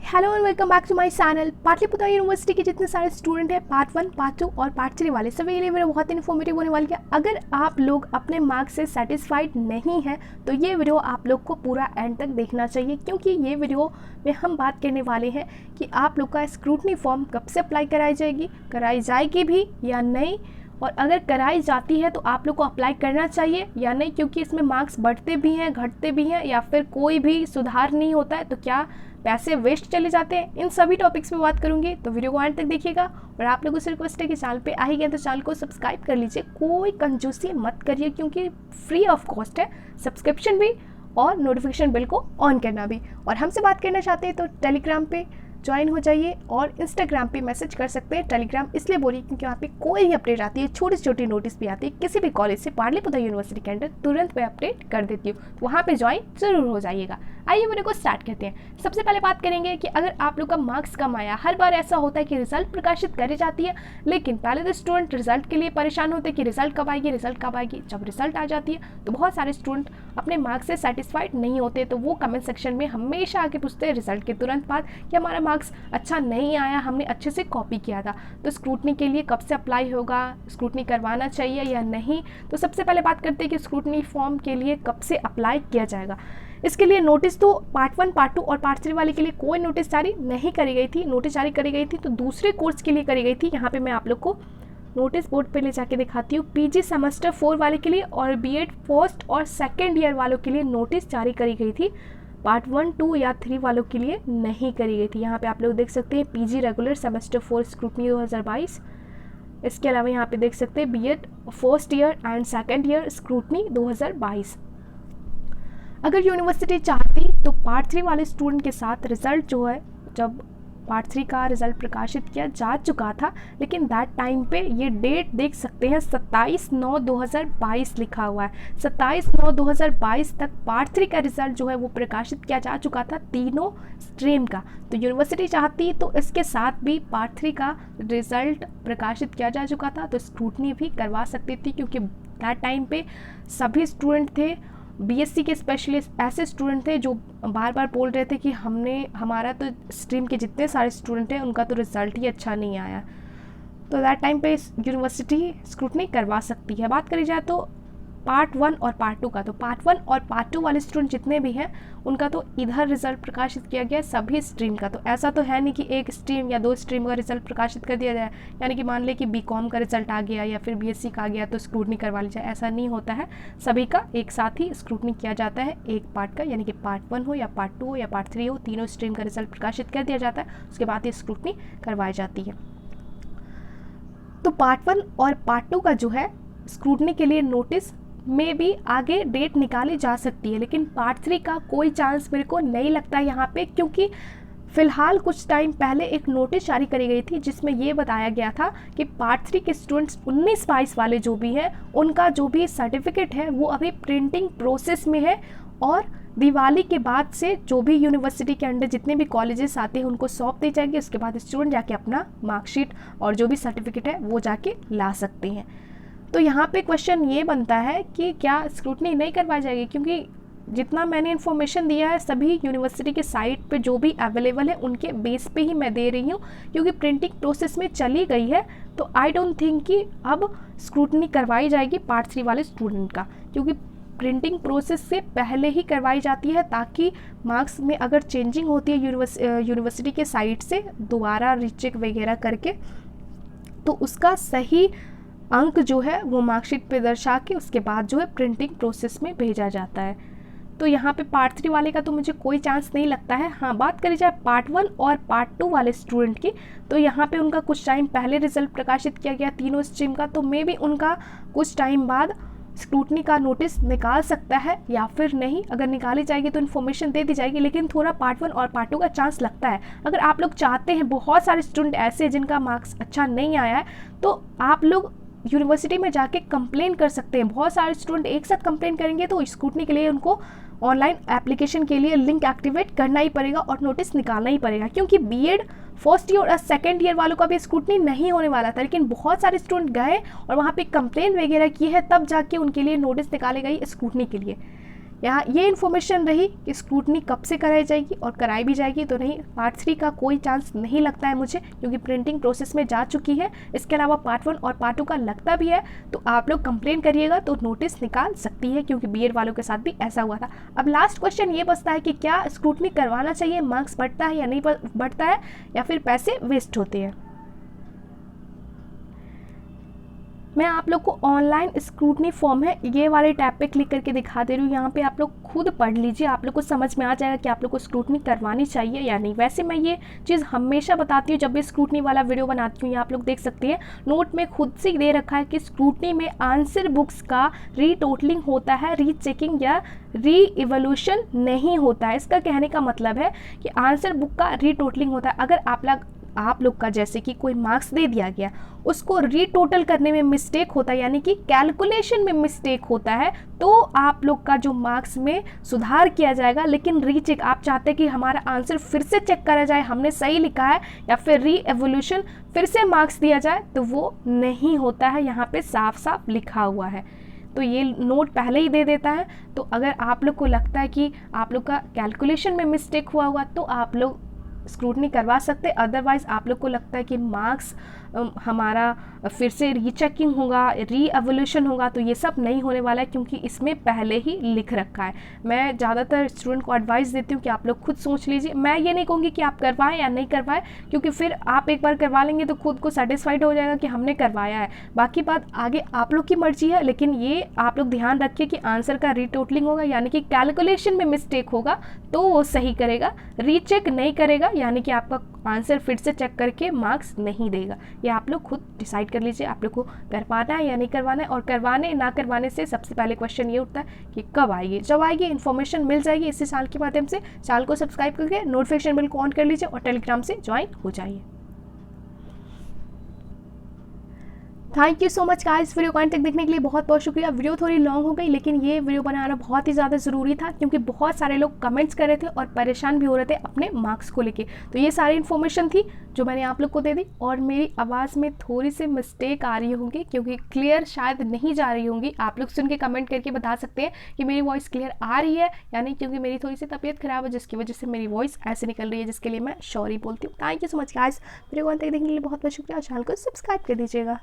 Hello and welcome back to my channel. Pataliputra university के जितने सारे स्टूडेंट हैं पार्ट 1, पार्ट 2 और पार्ट 3 वाले सभी के लिए वीडियो बहुत इन्फॉर्मेटिव होने वाली है। अगर आप लोग अपने मार्क्स से सेटिस्फाइड नहीं हैं तो ये वीडियो आप लोग को पूरा एंड तक देखना चाहिए, क्योंकि ये वीडियो में हम बात करने वाले हैं कि आप लोग का स्क्रूटनी फॉर्म कब से अप्लाई कराई जाएगी भी या नहीं, और अगर कराई जाती है तो आप लोग को अप्लाई करना चाहिए या नहीं, क्योंकि इसमें मार्क्स बढ़ते भी हैं घटते भी हैं या फिर कोई भी सुधार नहीं होता है तो क्या पैसे वेस्ट चले जाते हैं। इन सभी टॉपिक्स पे बात करूंगी, तो वीडियो को एंड तक देखिएगा। और आप लोगों से रिक्वेस्ट है कि चैनल पे आ ही गए तो चैनल को सब्सक्राइब कर लीजिए, कोई कंजूसी मत करिए क्योंकि फ्री ऑफ कॉस्ट है सब्सक्रिप्शन भी और नोटिफिकेशन बिल को ऑन करना भी। और हमसे बात करना चाहते हैं तो टेलीग्राम पे ज्वाइन हो जाइए और इंस्टाग्राम पे मैसेज कर सकते हैं। टेलीग्राम इसलिए बोलिए क्योंकि वहाँ पे कोई भी अपडेट आती है, छोटी छोटी नोटिस भी आती है किसी भी कॉलेज से, पाटलिपुत्र यूनिवर्सिटी के अंडर तुरंत मैं अपडेट कर देती हूँ, तो वहाँ पे ज्वाइन जरूर हो जाइएगा। आइए वीडियो को स्टार्ट करते हैं। सबसे पहले बात करेंगे कि अगर आप लोग का मार्क्स कम आया, हर बार ऐसा होता है कि रिजल्ट प्रकाशित करी जाती है, लेकिन पहले तो स्टूडेंट रिजल्ट के लिए परेशान होते हैं कि रिजल्ट कब आएगी। जब रिजल्ट आ जाती है तो बहुत सारे स्टूडेंट अपने मार्क्स से सेटिस्फाइड नहीं होते, तो वो कमेंट सेक्शन में हमेशा आके पूछते हैं रिजल्ट के तुरंत बाद कि हमारा मार्क्स अच्छा नहीं आया, हमने अच्छे से कॉपी किया था, तो स्क्रूटनी के लिए कब से अप्लाई होगा, स्क्रूटनी करवाना चाहिए या नहीं। तो सबसे पहले बात करते हैं कि स्क्रूटनी फॉर्म के लिए कब से अप्लाई किया जाएगा। इसके लिए नोटिस तो पार्ट 1, पार्ट 2 और पार्ट 3 वाले के लिए कोई नोटिस जारी नहीं करी गई थी। नोटिस जारी करी गई थी तो दूसरे कोर्स के लिए करी गई थी। यहाँ पे मैं आप लोग को नोटिस बोर्ड पे ले जाके दिखाती हूँ। पीजी सेमेस्टर 4 वाले के लिए और बीएड फर्स्ट और सेकेंड ईयर वालों के लिए नोटिस जारी करी गई थी। पार्ट 1, 2 या 3 वालों के लिए नहीं करी गई थी। यहाँ पे आप लोग देख सकते हैं पीजी रेगुलर सेमेस्टर 4 स्क्रूटनी 2022। इसके अलावा यहाँ पे देख सकते हैं BEd first year and second year scrutiny 2022। अगर यूनिवर्सिटी चाहती तो पार्ट 3 वाले स्टूडेंट के साथ रिजल्ट जो है, जब पार्ट 3 का रिजल्ट प्रकाशित किया जा चुका था, लेकिन दैट टाइम पे ये डेट देख सकते हैं 27/9/2022 लिखा हुआ है। 27/9/2022 तक पार्ट 3 का रिजल्ट जो है वो प्रकाशित किया जा चुका था तीनों स्ट्रीम का। तो यूनिवर्सिटी चाहती तो इसके साथ भी पार्ट 3 का रिजल्ट प्रकाशित किया जा चुका था, तो स्क्रूटनी भी करवा सकती थी, क्योंकि दैट टाइम पे सभी स्टूडेंट थे बीएससी के स्पेशलिस्ट ऐसे स्टूडेंट थे जो बार बार बोल रहे थे कि हमारा तो स्ट्रीम के जितने सारे स्टूडेंट हैं उनका तो रिज़ल्ट ही अच्छा नहीं आया। तो दैट टाइम पे यूनिवर्सिटी स्क्रूटनी करवा सकती है। बात करी जाए तो पार्ट 1 और पार्ट 2 का, तो पार्ट 1 और पार्ट 2 वाले स्टूडेंट जितने भी हैं उनका तो इधर रिजल्ट प्रकाशित किया गया सभी स्ट्रीम का। तो ऐसा तो है नहीं कि एक स्ट्रीम या 2 स्ट्रीम का रिजल्ट प्रकाशित कर दिया जाए, यानी कि मान ले कि बीकॉम का रिजल्ट आ गया या फिर बीएससी का आ गया तो स्क्रूटनी करवा ली जाए, ऐसा नहीं होता है। सभी का एक साथ ही स्क्रूटनी किया जाता है एक पार्ट का, यानी कि पार्ट 1 हो या पार्ट 2 हो या पार्ट 3 हो, तीनों स्ट्रीम का रिजल्ट प्रकाशित कर दिया जाता है, उसके बाद ये स्क्रूटनी करवाई जाती है। तो पार्ट 1 और पार्ट 2 का जो है स्क्रूटनी के लिए नोटिस में भी आगे डेट निकाली जा सकती है, लेकिन पार्ट 3 का कोई चांस मेरे को नहीं लगता यहाँ पे, क्योंकि फ़िलहाल कुछ टाइम पहले एक नोटिस जारी करी गई थी जिसमें ये बताया गया था कि पार्ट 3 के स्टूडेंट्स 19-22 वाले जो भी हैं उनका जो भी सर्टिफिकेट है वो अभी प्रिंटिंग प्रोसेस में है, और दिवाली के बाद से जो भी यूनिवर्सिटी के अंडर जितने भी कॉलेजेस आते हैं उनको सौंप दी जाएगी। उसके बाद स्टूडेंट जाके अपना मार्कशीट और जो भी सर्टिफिकेट है वो जाके ला सकते हैं। तो यहाँ पे क्वेश्चन ये बनता है कि क्या स्क्रूटनी नहीं करवाई जाएगी, क्योंकि जितना मैंने इन्फॉर्मेशन दिया है सभी यूनिवर्सिटी के साइट पे जो भी अवेलेबल है उनके बेस पे ही मैं दे रही हूँ, क्योंकि प्रिंटिंग प्रोसेस में चली गई है। तो आई डोंट थिंक कि अब स्क्रूटनी करवाई जाएगी पार्ट 3 वाले स्टूडेंट का, क्योंकि प्रिंटिंग प्रोसेस से पहले ही करवाई जाती है, ताकि मार्क्स में अगर चेंजिंग होती है यूनिवर्सिटी के साइट से दोबारा रीचेक वगैरह करके, तो उसका सही अंक जो है वो मार्कशीट पे दर्शा के उसके बाद जो है प्रिंटिंग प्रोसेस में भेजा जाता है। तो यहाँ पे पार्ट 3 वाले का तो मुझे कोई चांस नहीं लगता है। हाँ, बात करी जाए पार्ट 1 और पार्ट 2 वाले स्टूडेंट की, तो यहाँ पे उनका कुछ टाइम पहले रिजल्ट प्रकाशित किया गया तीनों स्ट्रीम का, तो मे भी उनका कुछ टाइम बाद स्क्रूटनी का नोटिस निकाल सकता है या फिर नहीं। अगर निकाली जाएगी तो इन्फॉर्मेशन दे दी जाएगी, लेकिन थोड़ा पार्ट 1 और पार्ट 2 का चांस लगता है। अगर आप लोग चाहते हैं, बहुत सारे स्टूडेंट ऐसे हैं जिनका मार्क्स अच्छा नहीं आया है, तो आप लोग यूनिवर्सिटी में जाके कंप्लेन कर सकते हैं। बहुत सारे स्टूडेंट एक साथ कंप्लेन करेंगे तो स्क्रूटनी के लिए उनको ऑनलाइन एप्लीकेशन के लिए लिंक एक्टिवेट करना ही पड़ेगा और नोटिस निकालना ही पड़ेगा, क्योंकि बीएड फर्स्ट ईयर और सेकेंड ईयर वालों का भी स्क्रूटनी नहीं होने वाला था, लेकिन बहुत सारे स्टूडेंट गए और वहाँ पे कंप्लेन वगैरह की है, तब जाके उनके लिए नोटिस निकाले गई स्क्रूटनी के लिए। यहाँ ये इन्फॉर्मेशन रही कि स्क्रूटनी कब से कराई जाएगी और कराई भी जाएगी तो नहीं। पार्ट 3 का कोई चांस नहीं लगता है मुझे, क्योंकि प्रिंटिंग प्रोसेस में जा चुकी है। इसके अलावा पार्ट 1 और पार्ट 2 का लगता भी है तो आप लोग कंप्लेन करिएगा तो नोटिस निकाल सकती है, क्योंकि बीएड वालों के साथ भी ऐसा हुआ था। अब लास्ट क्वेश्चन ये बचता है कि क्या स्क्रूटनी करवाना चाहिए, मार्क्स बढ़ता है या नहीं बढ़ता है, या फिर पैसे वेस्ट होते हैं। मैं आप लोग को ऑनलाइन स्क्रूटनी फॉर्म है ये वाले टैब पे क्लिक करके दिखा दे रही हूँ। यहाँ पे आप लोग खुद पढ़ लीजिए, आप लोग को समझ में आ जाएगा कि आप लोग को स्क्रूटनी करवानी चाहिए या नहीं। वैसे मैं ये चीज़ हमेशा बताती हूँ जब भी स्क्रूटनी वाला वीडियो बनाती हूँ। ये आप लोग देख सकते हैं नोट में खुद से दे रखा है कि स्क्रूटनी में आंसर बुक्स का रीटोटलिंग होता है, रीचेकिंग या री इवोल्यूशन नहीं होता है। इसका कहने का मतलब है कि आंसर बुक का रीटोटलिंग होता है। अगर आप लोग का जैसे कि कोई मार्क्स दे दिया गया, उसको रीटोटल करने में मिस्टेक होता है, यानी कि कैलकुलेशन में मिस्टेक होता है, तो आप लोग का जो मार्क्स में सुधार किया जाएगा। लेकिन रीचेक आप चाहते हैं कि हमारा आंसर फिर से चेक करा जाए, हमने सही लिखा है, या फिर री एवोल्यूशन फिर से मार्क्स दिया जाए, तो वो नहीं होता है। यहाँ पे साफ साफ लिखा हुआ है, तो ये नोट पहले ही दे देता है। तो अगर आप लोग को लगता है कि आप लोग का कैलकुलेशन में मिस्टेक हुआ तो आप लोग स्क्रूटनी करवा सकते। अदरवाइज़ आप लोग को लगता है कि मार्क्स हमारा फिर से रीचेकिंग होगा, री एवोल्यूशन होगा, तो ये सब नहीं होने वाला है, क्योंकि इसमें पहले ही लिख रखा है। मैं ज़्यादातर स्टूडेंट को एडवाइस देती हूँ कि आप लोग खुद सोच लीजिए। मैं ये नहीं कहूँगी कि आप करवाएं या नहीं करवाएं, क्योंकि फिर आप एक बार करवा लेंगे तो खुद को सेटिस्फाइड हो जाएगा कि हमने करवाया है। बाकी बात आगे आप लोग की मर्जी है, लेकिन ये आप लोग ध्यान रखिए कि आंसर का रीटोटलिंग होगा, यानी कि कैलकुलेशन में मिस्टेक होगा तो वो सही करेगा, रीचेक नहीं करेगा, यानी कि आपका आंसर फिर से चेक करके मार्क्स नहीं देगा। ये आप लोग खुद डिसाइड कर लीजिए आप लोग को करवाना है या नहीं करवाना है। और करवाने ना करवाने से सबसे पहले क्वेश्चन ये उठता है कि कब आएगी। जब आएगी इन्फॉर्मेशन मिल जाएगी इसी चैनल के माध्यम से। चैनल को सब्सक्राइब करके नोटिफिकेशन बेल को ऑन कर लीजिए और टेलीग्राम से ज्वाइन हो जाइए। Thank you so much guys, video को अंत तक देखने के लिए बहुत बहुत शुक्रिया। वीडियो थोड़ी लॉन्ग हो गई, लेकिन ये वीडियो बनाना बहुत ही ज़्यादा ज़रूरी था, क्योंकि बहुत सारे लोग कमेंट्स कर रहे थे और परेशान भी हो रहे थे अपने मार्क्स को लेके। तो ये सारी इन्फॉर्मेशन थी जो मैंने आप लोग को दे दी। और मेरी आवाज़ में थोड़ी सी मिस्टेक आ रही होंगी, क्योंकि क्लियर शायद नहीं जा रही होंगी। आप लोग सुन के कमेंट करके बता सकते हैं कि मेरी वॉइस क्लियर आ रही है या नहीं, क्योंकि मेरी थोड़ी सी तबीयत खराब है, जिसकी वजह से मेरी वॉइस ऐसे निकल रही है, जिसके लिए मैं सॉरी बोलती हूँ। Thank you so much guys, video को अंत तक देखने के लिए बहुत बहुत शुक्रिया और चैनल को सब्सक्राइब कर दीजिएगा।